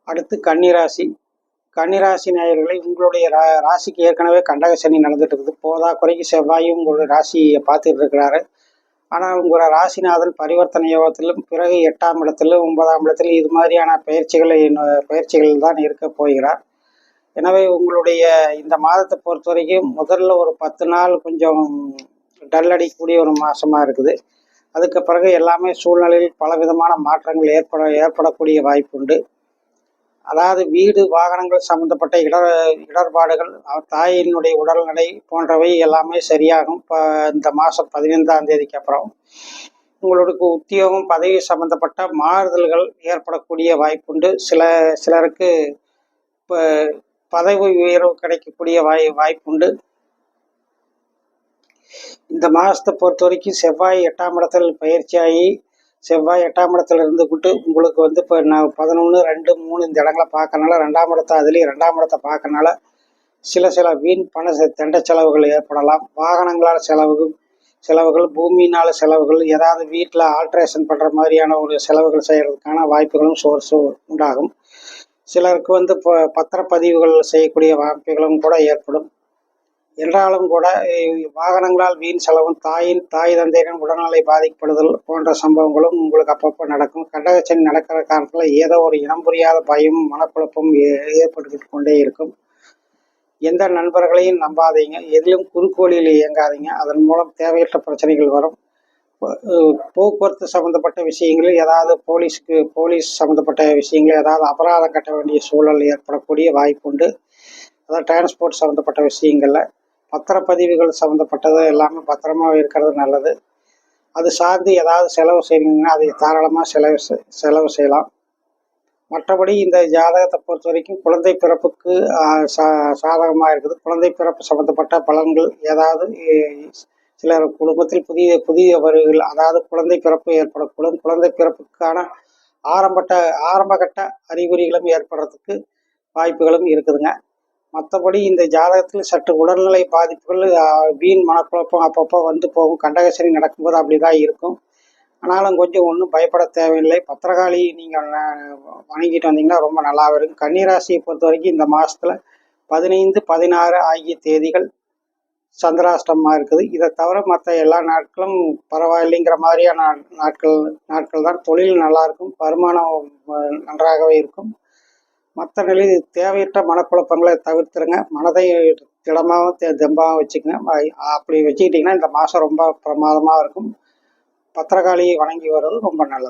அடுத்து கன்னிராசி. கன்னிராசி நேயர்களை உங்களுடைய ராசிக்கு ஏற்கனவே கண்டக சனி நடந்துட்டு இருக்குது. போதா குறைக்கு செவ்வாயும் உங்களுடைய ராசியை பார்த்துட்டு இருக்கிறாரு. ஆனால் உங்களோட ராசிநாதன் பரிவர்த்தனை யோகத்திலும் பிறகு 8ஆம் இடத்திலும் 9ஆம் இடத்திலும் இது மாதிரியான பயிற்சிகள் தான் இருக்க போகிறார். எனவே உங்களுடைய இந்த மாதத்தை பொறுத்த வரைக்கும் முதல்ல ஒரு 10 நாள் கொஞ்சம் டல் அடிக்கக்கூடிய ஒரு மாதமாக இருக்குது. அதுக்கு பிறகு எல்லாமே சூழ்நிலையில் பலவிதமான மாற்றங்கள் ஏற்படக்கூடிய வாய்ப்பு உண்டு. அதாவது வீடு வாகனங்கள் சம்பந்தப்பட்ட இடர்பாடுகள், தாயினுடைய உடல்நிலை போன்றவை எல்லாமே சரியாகும். இப்போ இந்த மாதம் 15ஆம் தேதிக்கு அப்புறம் உங்களுக்கு உத்தியோகம் பதவி சம்பந்தப்பட்ட மாறுதல்கள் ஏற்படக்கூடிய வாய்ப்புண்டு. சிலருக்கு இப்போ பதவி உயர்வு கிடைக்கக்கூடிய வாய்ப்புண்டு. இந்த மாதத்தை பொறுத்த வரைக்கும் செவ்வாய் 8ஆம் இடத்தில் பயிற்சியாகி செவ்வாய் 8ஆம் இடத்துல இருந்துக்கிட்டு உங்களுக்கு வந்து இப்போ நான் 11, 2, 3 இந்த இடங்களை பார்க்கறனால 2ஆம் இடத்தை அதுலேயும் 2ஆம் இடத்தை பார்க்கறனால சில வீண் பண தண்ட செலவுகள் ஏற்படலாம். வாகனங்களால் செலவுகள், பூமியினால் செலவுகள், ஏதாவது வீட்டில் ஆல்ட்ரேஷன் பண்ணுற மாதிரியான ஒரு செலவுகள் செய்கிறதுக்கான வாய்ப்புகளும் சோர்ஸு உண்டாகும். சிலருக்கு வந்து இப்போ பத்திரப்பதிவுகள் செய்யக்கூடிய வாய்ப்புகளும் கூட ஏற்படும். என்றாலும் கூட வாகனங்களால் வீண் செலவும், தாய் தந்தையிடம் உடல்நிலை பாதிக்கப்படுதல் போன்ற சம்பவங்களும் உங்களுக்கு அப்பப்போ நடக்கும். கண்டகச்சனி நடக்கிற காலத்தில் ஏதோ ஒரு இனம் புரியாத பயமும் மனக்குழப்பமும் ஏற்பட்டுக்கிட்டு கொண்டே இருக்கும். எந்த நண்பர்களையும் நம்பாதீங்க, எதிலும் குறுக்கு வழியில் இயங்காதீங்க. அதன் மூலம் தேவையற்ற பிரச்சனைகள் வரும். போக்குவரத்து சம்மந்தப்பட்ட விஷயங்களில் ஏதாவது போலீஸ் சம்மந்தப்பட்ட விஷயங்கள் ஏதாவது அபராதம் கட்ட வேண்டிய சூழல் ஏற்படக்கூடிய வாய்ப்புண்டு. அதாவது டிரான்ஸ்போர்ட் சம்மந்தப்பட்ட விஷயங்களில் பத்திரப்பதிவுகள் சம்மந்தப்பட்டது எல்லாமே பத்திரமா இருக்கிறது நல்லது. அது சார்ந்து ஏதாவது செலவு செய்வீங்கன்னா அதை தாராளமாக செலவு செய்யலாம். மற்றபடி இந்த ஜாதகத்தை பொறுத்த வரைக்கும் குழந்தை பிறப்புக்கு சாதகமாக இருக்குது. குழந்தை பிறப்பு சம்மந்தப்பட்ட பலன்கள் ஏதாவது சிலர் குடும்பத்தில் புதியவர்கள் அதாவது குழந்தை பிறப்பு ஏற்படக்கூடும். குழந்தை பிறப்புக்கான ஆரம்பகட்ட அறிகுறிகளும் ஏற்படுறதுக்கு வாய்ப்புகளும் இருக்குதுங்க. மற்றபடி இந்த ஜாதகத்தில் சற்று உடல்நிலை பாதிப்புகள், வீண் மனக்குழப்பம் அப்பப்போ வந்து போகும். கண்டகசனி நடக்கும்போது அப்படி தான் இருக்கும். ஆனாலும் கொஞ்சம் ஒன்றும் பயப்பட தேவையில்லை. பத்திரகாளி நீங்கள் வணங்கிட்டு வந்தீங்கன்னா ரொம்ப நல்லா இருக்கும். கன்னிராசியை பொறுத்த வரைக்கும் இந்த மாதத்தில் 15, 16 ஆகிய தேதிகள் சந்திராஷ்டமமாக இருக்குது. இதை தவிர மற்ற எல்லா நாட்களும் பரவாயில்லைங்கிற மாதிரியான நாட்கள் தான். தொழில் நல்லாயிருக்கும், வருமானம் நன்றாகவே இருக்கும். மற்ற நிலையில் தேவையற்ற மனக்குழப்பங்களை தவிர்த்துருங்க. மனதை திடமாகவும் தெம்பாகவும் வச்சுக்கோங்க. அப்படி வச்சுக்கிட்டிங்கன்னா இந்த மாதம் ரொம்ப பிரமாதமாக இருக்கும். பத்திரகாளியை வணங்கி வர்றது ரொம்ப நல்லது.